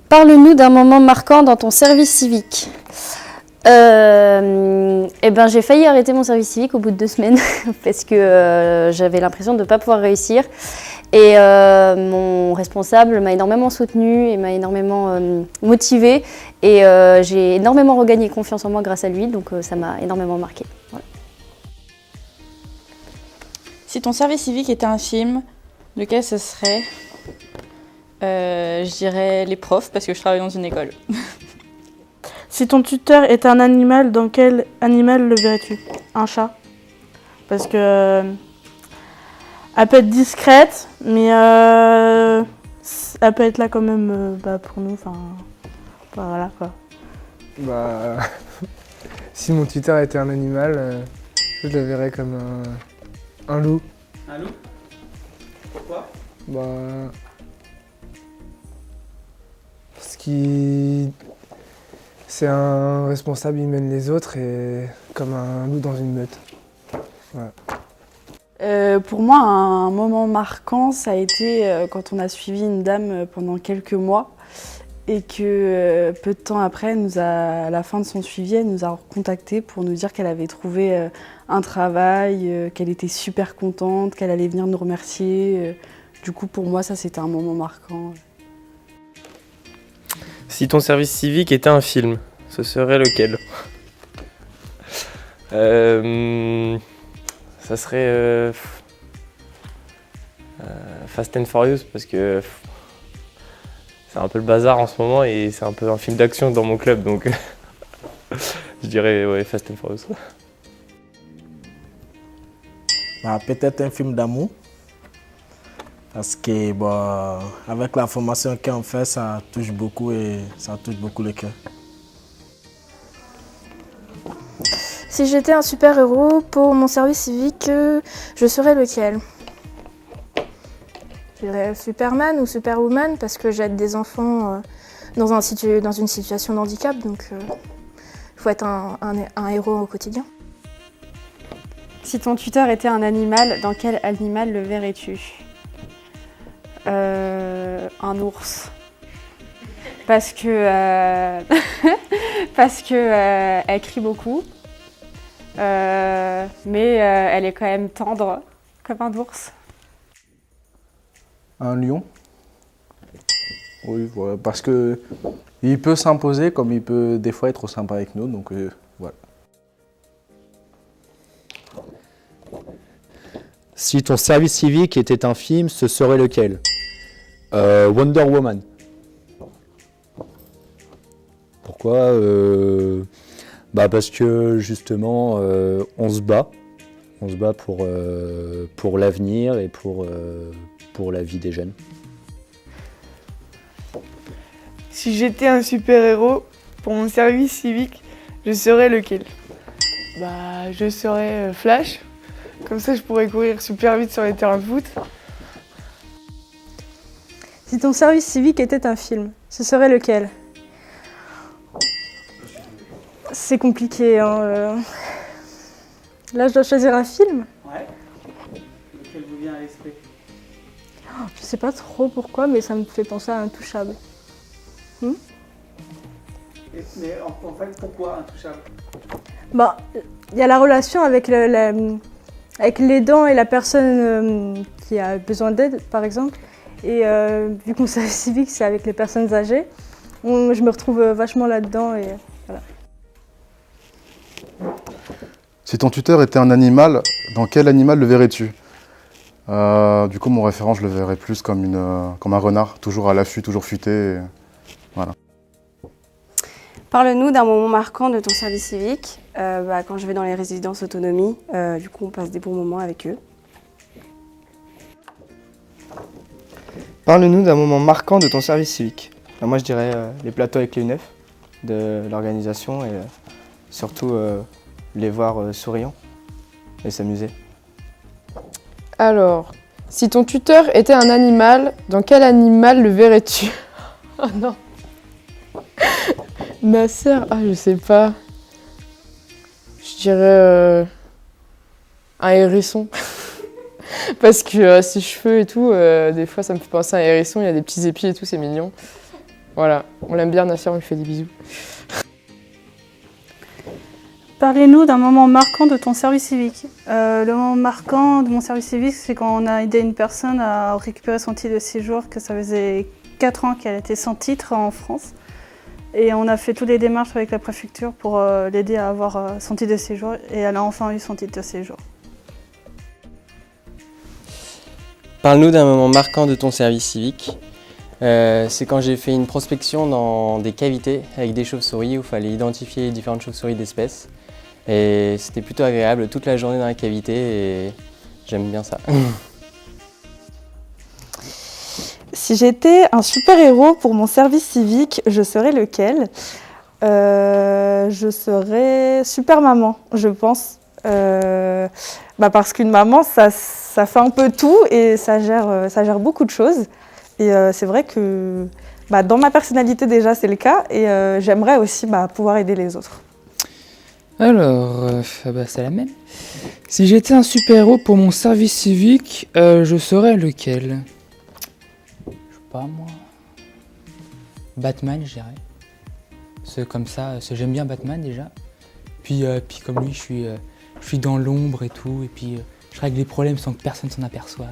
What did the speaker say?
Parle-nous d'un moment marquant dans ton service civique. J'ai failli arrêter mon service civique au bout de 2 semaines parce que j'avais l'impression de ne pas pouvoir réussir. Et mon responsable m'a énormément soutenue et m'a énormément motivée. Et j'ai énormément regagné confiance en moi grâce à lui, donc ça m'a énormément marquée. Voilà. Si ton service civique était un film, lequel ce serait ? Je dirais les profs, parce que je travaille dans une école. Si ton tuteur était un animal, dans quel animal le verrais-tu ? Un chat. Parce que elle peut être discrète, mais elle peut être là quand même pour nous. Voilà quoi. Si mon tuteur était un animal, je le verrais comme un loup. Un loup ? Pourquoi ? Parce qu'il... C'est un responsable, il mène les autres et comme un loup dans une meute. Voilà. Pour moi, un moment marquant, ça a été quand on a suivi une dame pendant quelques mois et que peu de temps après, à la fin de son suivi, elle nous a contactés pour nous dire qu'elle avait trouvé un travail, qu'elle était super contente, qu'elle allait venir nous remercier. Du coup, pour moi, ça, c'était un moment marquant. Si ton service civique était un film, ce serait lequel ? Ça serait Fast and Furious parce que c'est un peu le bazar en ce moment et c'est un peu un film d'action dans mon club, donc je dirais Fast and Furious. Peut-être un film d'amour. Parce que avec la formation qu'on fait, ça touche beaucoup et ça touche beaucoup le cœur. Si j'étais un super-héros pour mon service civique, je serais lequel ? Je dirais Superman ou Superwoman parce que j'aide des enfants dans une situation de handicap, donc il faut être un héros au quotidien. Si ton tuteur était un animal, dans quel animal le verrais-tu ? Un ours. Parce que elle crie beaucoup. Mais elle est quand même tendre, comme un ours. Un lion. Oui, voilà, parce que il peut s'imposer comme il peut des fois être sympa avec nous, donc voilà. Si ton service civique était un film, ce serait lequel ? Wonder Woman. Pourquoi ? Parce que justement, on se bat pour l'avenir et pour la vie des jeunes. Si j'étais un super-héros, pour mon service civique, je serais lequel ? Je serais Flash. Comme ça, je pourrais courir super vite sur les terrains de foot. Si ton service civique était un film, ce serait lequel ? C'est compliqué, hein. Là, je dois choisir un film ? Ouais. Lequel vous vient à l'esprit ? Je sais pas trop pourquoi, mais ça me fait penser à Intouchable. Mais en fait, pourquoi Intouchable ? Il y a la relation avec avec l'aidant et la personne qui a besoin d'aide, par exemple. Et vu que mon service civique, c'est avec les personnes âgées, je me retrouve vachement là-dedans. Et voilà. Si ton tuteur était un animal, dans quel animal le verrais-tu ? Du coup, mon référent, je le verrais plus comme un renard, toujours à l'affût, toujours futé. Et voilà. Parle-nous d'un moment marquant de ton service civique. Quand je vais dans les résidences autonomie, du coup, on passe des bons moments avec eux. Parle-nous d'un moment marquant de ton service civique. Moi, je dirais les plateaux avec les UNEF de l'organisation et surtout les voir souriants et s'amuser. Alors, si ton tuteur était un animal, dans quel animal le verrais-tu ? Oh non. Nasser, je sais pas. Je dirais un hérisson. Parce que ses cheveux et tout, des fois ça me fait penser à un hérisson, il y a des petits épis et tout, c'est mignon. Voilà, on l'aime bien, Nasser, on lui fait des bisous. Parlez-nous d'un moment marquant de ton service civique. Le moment marquant de mon service civique, c'est quand on a aidé une personne à récupérer son titre de séjour, que ça faisait 4 ans qu'elle était sans titre en France. Et on a fait toutes les démarches avec la préfecture pour l'aider à avoir son titre de séjour, et elle a enfin eu son titre de séjour. Parle-nous d'un moment marquant de ton service civique. C'est quand j'ai fait une prospection dans des cavités avec des chauves-souris où il fallait identifier les différentes chauves-souris d'espèces. Et c'était plutôt agréable toute la journée dans la cavité et j'aime bien ça. Si j'étais un super-héros pour mon service civique, je serais lequel ? Je serais super maman, je pense. Parce qu'une maman, ça fait un peu tout et ça gère beaucoup de choses. Et c'est vrai que dans ma personnalité déjà c'est le cas et j'aimerais aussi pouvoir aider les autres. Alors, c'est la même. Si j'étais un super-héros pour mon service civique, je serais lequel ? Je sais pas moi. Batman, je dirais. C'est comme ça, j'aime bien Batman déjà. Puis comme lui, je suis dans l'ombre et tout, et puis je règle les problèmes sans que personne s'en aperçoive.